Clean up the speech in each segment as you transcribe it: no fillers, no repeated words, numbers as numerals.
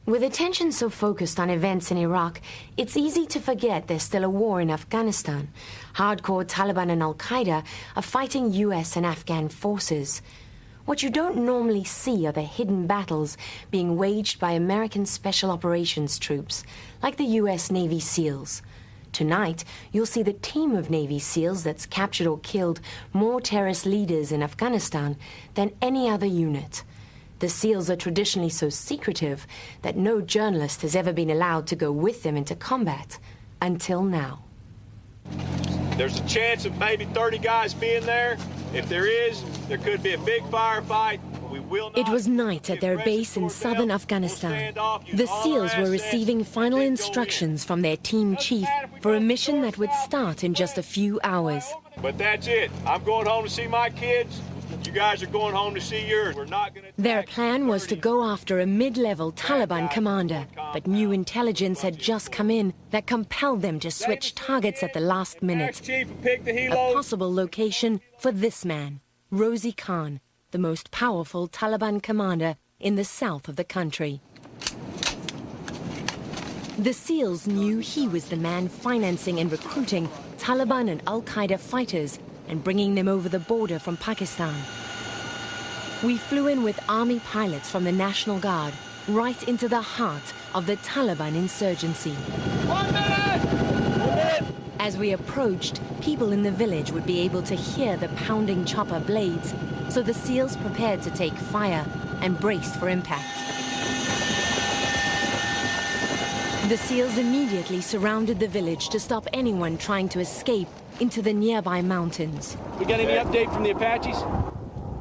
With attention so focused on events in Iraq, it's easy to forget there's still a war in Afghanistan. Hardcore Taliban and Al-Qaeda are fighting US and Afghan forces. What you don't normally see are the hidden battles being waged by American Special Operations troops, like the US Navy SEALs. Tonight, you'll see the team of Navy SEALs that's captured or killed more terrorist leaders in Afghanistan than any other unit. The SEALs are traditionally so secretive that no journalist has ever been allowed to go with them into combat, until now. There's a chance of maybe 30 guys being there. If there is, there could be a big firefight. We will not. It was night at their base in southern Afghanistan. The SEALs were receiving final instructions from their team chief for a mission that would start in just a few hours. But that's it. I'm going home to see my kids. You guys are going home to see yours. We're not going to. Their plan was to go after a mid-level Taliban commander, but new intelligence had just come in that compelled them to switch targets at the last minute. A possible location for this man, Rosie Khan, the most powerful Taliban commander in the south of the country. The SEALs knew he was the man financing and recruiting Taliban and Al-Qaeda fighters and bringing them over the border from Pakistan. We flew in with army pilots from the National Guard right into the heart of the Taliban insurgency. 1 minute! As we approached, people in the village would be able to hear the pounding chopper blades, so the SEALs prepared to take fire and braced for impact. The SEALs immediately surrounded the village to stop anyone trying to escape into the nearby mountains. We got any update from the Apaches?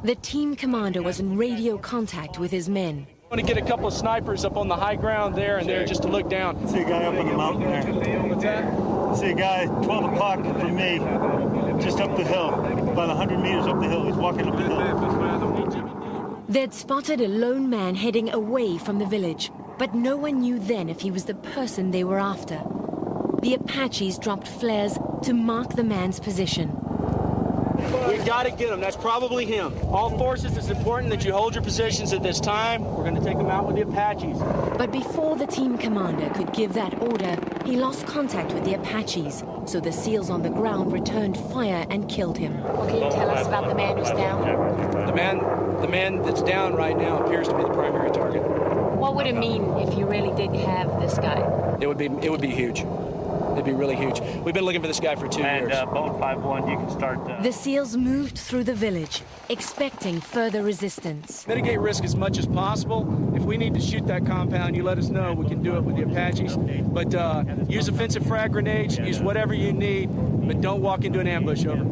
The team commander was in radio contact with his men. I want to get a couple of snipers up on the high ground there and there just to look down. I see a guy up on the mountain there. What's that? I see a guy 12 o'clock from me, just up the hill, about 100 meters up the hill. He's walking up the hill. They'd spotted a lone man heading away from the village, but no one knew then if he was the person they were after. The Apaches dropped flares to mark the man's position. We got to get him. That's probably him. All forces, it's important that you hold your positions at this time. We're going to take him out with the Apaches. But before the team commander could give that order, he lost contact with the Apaches, so the SEALs on the ground returned fire and killed him. What can you tell us about the man who's down? The man that's down right now appears to be the primary target. What would it mean if you really did have this guy? It would be huge. It'd be really huge. We've been looking for this guy for 2 years. And Boat 5-1, you can start. The SEALs moved through the village, expecting further resistance. Mitigate risk as much as possible. If we need to shoot that compound, you let us know. We can do it with the Apaches. But use offensive frag grenades, use whatever you need, but don't walk into an ambush, over.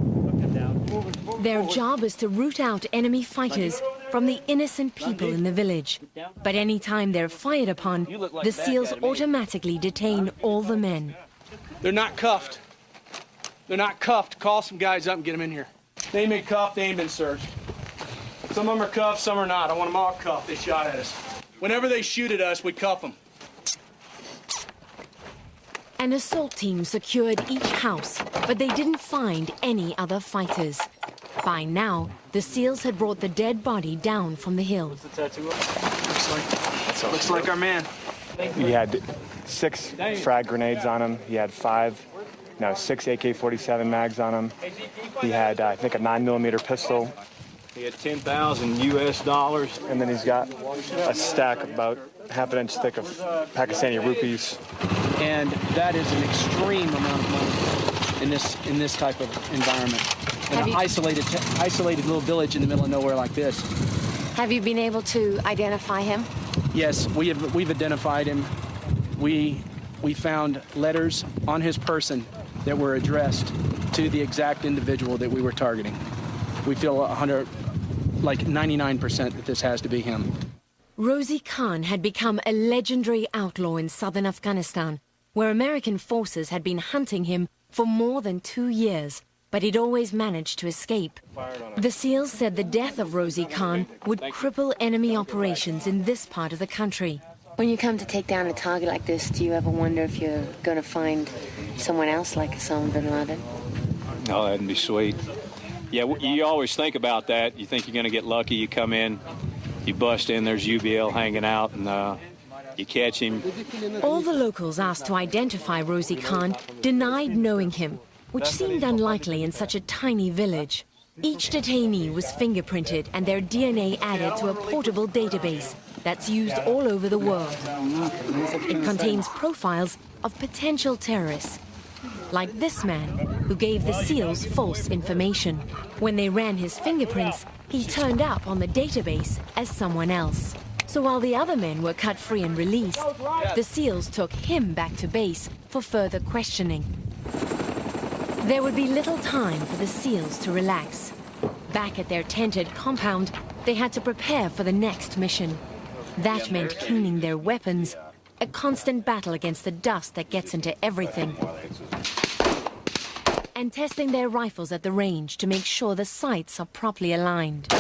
Their job is to root out enemy fighters from the innocent people in the village. But any time they're fired upon, the SEALs automatically detain all the men. They're not cuffed. They're not cuffed. Call some guys up and get them in here. They ain't been cuffed, they ain't been searched. Some of them are cuffed, some are not. I want them all cuffed. They shot at us. Whenever they shoot at us, we cuff them. An assault team secured each house, but they didn't find any other fighters. By now, the SEALs had brought the dead body down from the hill. What's the tattoo? Looks like our man. He had 6 frag grenades on him. He had 6 AK-47 mags on him. He had, I think, a 9mm pistol. He had $10,000 US. And then he's got a stack about half an inch thick of Pakistani rupees. And that is an extreme amount of money in this type of environment. In an isolated little village in the middle of nowhere like this. Have you been able to identify him? Yes, we've identified him. We found letters on his person that were addressed to the exact individual that we were targeting. We feel 99% that this has to be him. Rosie Khan had become a legendary outlaw in southern Afghanistan, where American forces had been hunting him for more than 2 years, but he'd always managed to escape. The SEALs said the death of Rosie Khan would cripple enemy operations in this part of the country. When you come to take down a target like this, do you ever wonder if you're going to find someone else like Osama bin Laden? Oh, that'd be sweet. Yeah, you always think about that. You think you're going to get lucky. You come in, you bust in, there's UBL hanging out, and You catch him. All the locals asked to identify Rosie Khan denied knowing him, which seemed unlikely in such a tiny village. Each detainee was fingerprinted and their DNA added to a portable database that's used all over the world. It contains profiles of potential terrorists, like this man who gave the SEALs false information. When they ran his fingerprints, he turned up on the database as someone else. So while the other men were cut free and released, the SEALs took him back to base for further questioning. There would be little time for the SEALs to relax. Back at their tented compound, they had to prepare for the next mission. That meant cleaning their weapons, a constant battle against the dust that gets into everything, and testing their rifles at the range to make sure the sights are properly aligned.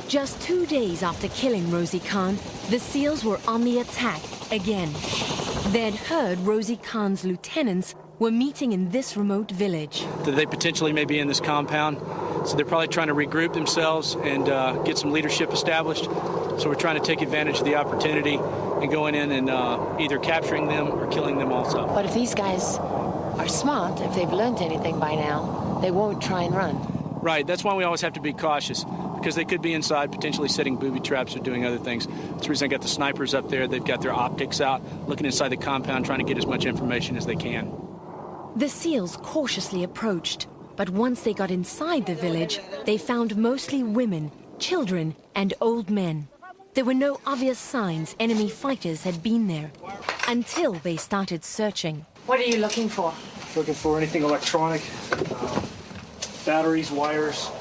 Just 2 days after killing Rosie Khan, the SEALs were on the attack again. They'd heard Rosie Khan's lieutenants were meeting in this remote village. They potentially may be in this compound, so they're probably trying to regroup themselves and get some leadership established. So we're trying to take advantage of the opportunity and going in and either capturing them or killing them also. But if these guys are smart, if they've learned anything by now, they won't try and run. Right, that's why we always have to be cautious, because they could be inside potentially setting booby traps or doing other things. That's the reason I got the snipers up there. They've got their optics out, looking inside the compound, trying to get as much information as they can. The SEALs cautiously approached, but once they got inside the village, they found mostly women, children, and old men. There were no obvious signs enemy fighters had been there, until they started searching. What are you looking for? Looking for anything electronic, batteries, wires,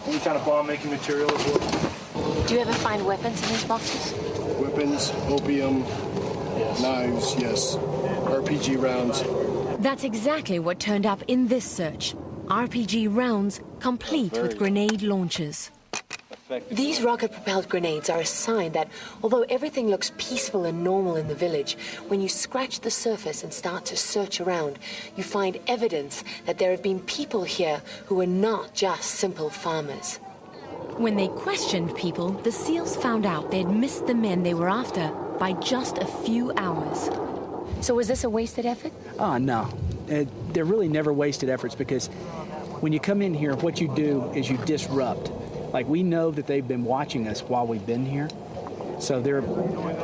any kind of bomb-making material as well. Do you ever find weapons in these boxes? Weapons, opium, knives, yes. RPG rounds. That's exactly what turned up in this search. RPG rounds, complete with grenade launchers. These rocket-propelled grenades are a sign that, although everything looks peaceful and normal in the village, when you scratch the surface and start to search around, you find evidence that there have been people here who are not just simple farmers. When they questioned people, the SEALs found out they'd missed the men they were after by just a few hours. So was this a wasted effort? Oh, no. They're really never wasted efforts, because when you come in here, what you do is you disrupt. Like, we know that they've been watching us while we've been here. So they're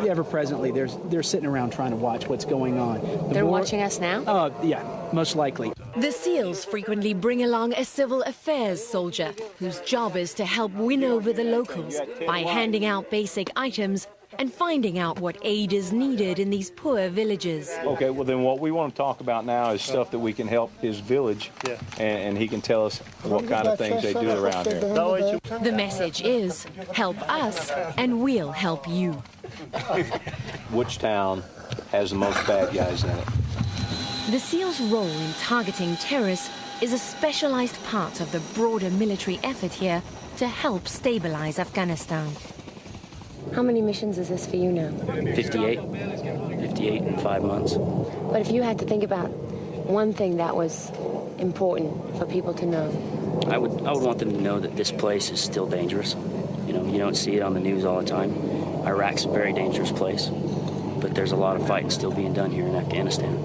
ever-presently, they're sitting around trying to watch what's going on. They're watching us now? Yeah, most likely. The SEALs frequently bring along a civil affairs soldier whose job is to help win over the locals by handing out basic items and finding out what aid is needed in these poor villages. Okay, well then what we want to talk about now is stuff that we can help his village, and he can tell us what kind of things they do around here. The message is, help us and we'll help you. Which town has the most bad guys in it? The SEALs' role in targeting terrorists is a specialized part of the broader military effort here to help stabilize Afghanistan. How many missions is this for you now? 58 in 5 months. But if you had to think about one thing that was important for people to know. I would want them to know that this place is still dangerous. You know, you don't see it on the news all the time. Iraq's a very dangerous place, but there's a lot of fighting still being done here in Afghanistan.